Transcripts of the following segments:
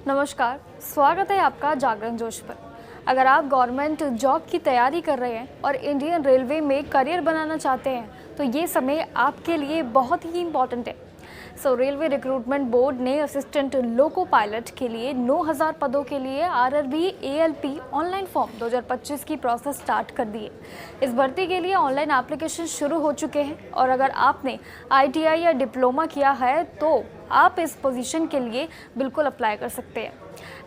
नमस्कार, स्वागत है आपका जागरण जोश पर। अगर आप गवर्नमेंट जॉब की तैयारी कर रहे हैं और इंडियन रेलवे में करियर बनाना चाहते हैं तो ये समय आपके लिए बहुत ही इम्पॉर्टेंट है। रेलवे रिक्रूटमेंट बोर्ड ने असिस्टेंट लोको पायलट के लिए 9000 पदों के लिए आरआरबी एएलपी ऑनलाइन फॉर्म 2025 की प्रोसेस स्टार्ट कर दी है। इस भर्ती के लिए ऑनलाइन एप्लीकेशन शुरू हो चुके हैं और अगर आपने आईटीआई या डिप्लोमा किया है तो आप इस पोजीशन के लिए बिल्कुल अप्लाई कर सकते हैं।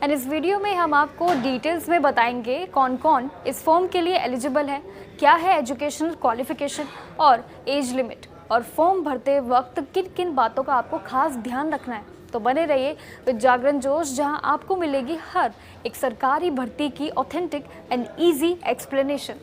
एंड इस वीडियो में हम आपको डिटेल्स में बताएंगे कौन कौन इस फॉर्म के लिए एलिजिबल है, क्या है एजुकेशनल क्वालिफिकेशन और एज लिमिट, और फॉर्म भरते वक्त किन किन बातों का आपको खास ध्यान रखना है। तो बने रहिए विद जागरण जोश, जहां आपको मिलेगी हर एक सरकारी भर्ती की authentic and easy explanation.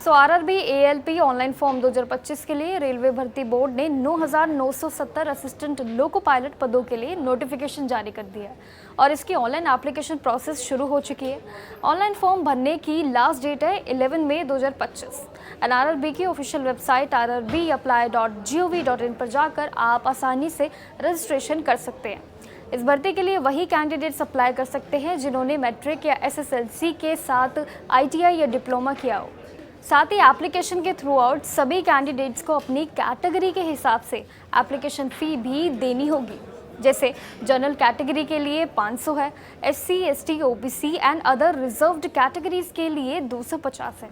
RRB ALP online form 2025 के लिए रेलवे भर्ती बोर्ड ने 9970 असिस्टेंट लोको पायलट पदों के लिए नोटिफिकेशन जारी कर दिया है और इसकी ऑनलाइन एप्लीकेशन प्रोसेस शुरू हो चुकी है। ऑनलाइन फॉर्म भरने की लास्ट डेट है 11 मई 2025। आरआरबी की ऑफिशियल वेबसाइट rrbapply.gov.in पर जाकर आप आसानी से रजिस्ट्रेशन कर सकते हैं। इस भर्ती के लिए वही कैंडिडेट्स अप्लाई कर सकते हैं जिन्होंने मैट्रिक या एसएसएलसी के साथ आईटीआई या डिप्लोमा किया हो। साथ ही एप्लीकेशन के थ्रू आउट सभी कैंडिडेट्स को अपनी कैटेगरी के हिसाब से एप्लीकेशन फ़ी भी देनी होगी। जैसे जनरल कैटेगरी के लिए 500 है, SC, ST, OBC and other reserved categories के लिए 250 है।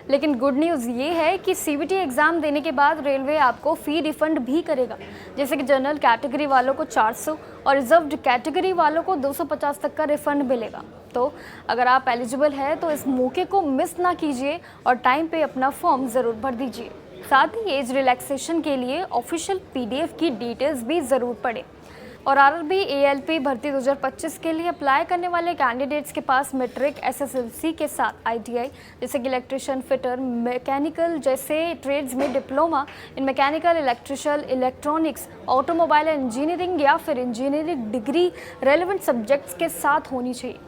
लेकिन गुड न्यूज़ ये है कि सीबीटी एग्ज़ाम देने के बाद रेलवे आपको फ़ी रिफ़ंड भी करेगा। जैसे कि जनरल कैटेगरी वालों को 400 और रिजर्व्ड कैटेगरी वालों को 250 तक का रिफ़ंड मिलेगा। तो अगर आप एलिजिबल हैं तो इस मौके को मिस ना कीजिए और टाइम पे अपना फॉर्म ज़रूर भर दीजिए। साथ ही एज रिलैक्सेशन के लिए ऑफिशियल पीडीएफ की डिटेल्स भी ज़रूर पढ़ें। और आरआरबी एएलपी भर्ती 2025 के लिए अप्लाई करने वाले कैंडिडेट्स के पास मैट्रिक, एसएसएलसी के साथ आईटीआई जैसे कि इलेक्ट्रिशियन, फिटर, मैकेनिकल जैसे ट्रेड्स में diploma in mechanical, electrical, electronics, automobile engineering या फिर इंजीनियरिंग डिग्री रेलेवेंट सब्जेक्ट्स के साथ होनी चाहिए।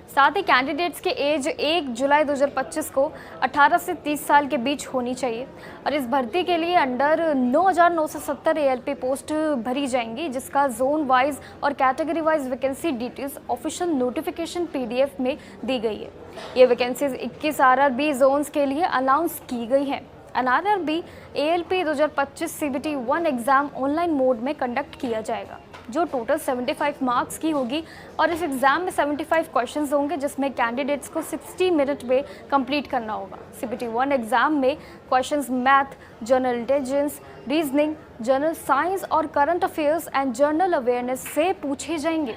साथ ही कैंडिडेट्स के एज 1 जुलाई 2025 को 18 से 30 साल के बीच होनी चाहिए और इस भर्ती के लिए अंडर 9970 एएलपी पोस्ट भरी जाएंगी, जिसका जोन वाइज और category wise vacancy details official notification PDF में दी गई है। ये वैकेंसीज 21 आरआरबी जोन्स के लिए अनाउंस की गई हैं। RRB ALP 2025 CBT 1 exam online mode में कंडक्ट किया जाएगा जो टोटल 75 मार्क्स की होगी और इस एग्ज़ाम में 75 क्वेश्चंस होंगे जिसमें कैंडिडेट्स को 60 मिनट में कंप्लीट करना होगा। सीबीटी 1 एग्ज़ाम में questions math, general intelligence, reasoning, general science और current affairs and general awareness से पूछे जाएंगे।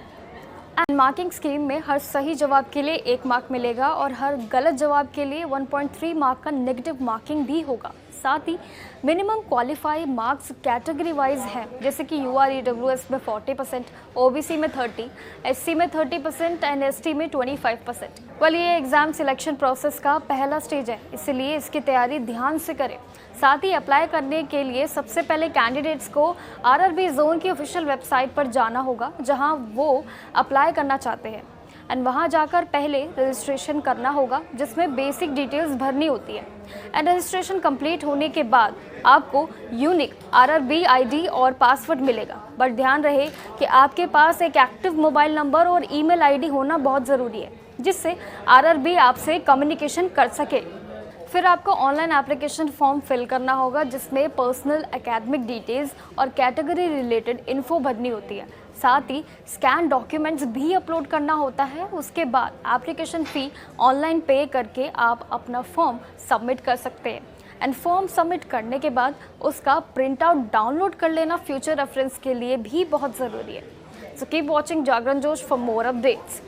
एंड मार्किंग स्कीम में हर सही जवाब के लिए 1 मार्क मिलेगा और हर गलत जवाब के लिए 1.3 मार्क का नेगेटिव मार्किंग भी होगा। साथ ही minimum qualify marks category wise हैं, जैसे कि यूआरईडब्ल्यूएस में 40%, ओबीसी में 30%, एससी में 30% एंड एसटी में 25%। ये एग्ज़ाम सिलेक्शन प्रोसेस का पहला स्टेज है, इसलिए इसकी तैयारी ध्यान से करें। साथ ही अप्लाई करने के लिए सबसे पहले कैंडिडेट्स को आरआरबी जोन की ऑफिशियल वेबसाइट पर जाना होगा जहां वो अप्लाई करना चाहते हैं एंड वहां जाकर पहले रजिस्ट्रेशन करना होगा जिसमें बेसिक डिटेल्स भरनी होती है। एंड रजिस्ट्रेशन कंप्लीट होने के बाद आपको यूनिक आरआरबी आईडी और पासवर्ड मिलेगा, बट ध्यान रहे कि आपके पास एक एक्टिव मोबाइल नंबर और ईमेल आईडी होना बहुत ज़रूरी है जिससे आरआरबी आपसे कम्युनिकेशन कर सके। फिर आपको ऑनलाइन एप्लीकेशन फॉर्म फिल करना होगा जिसमें पर्सनल, एकेडमिक डिटेल्स और कैटेगरी रिलेटेड इन्फो भरनी होती है। साथ ही स्कैन डॉक्यूमेंट्स भी अपलोड करना होता है। उसके बाद एप्लीकेशन फ़ी ऑनलाइन पे करके आप अपना फॉर्म सबमिट कर सकते हैं एंड फॉर्म सबमिट करने के बाद उसका प्रिंट आउट डाउनलोड कर लेना फ्यूचर रेफरेंस के लिए भी बहुत ज़रूरी है। सो कीप वॉचिंग जागरण जोश फॉर मोर अपडेट्स।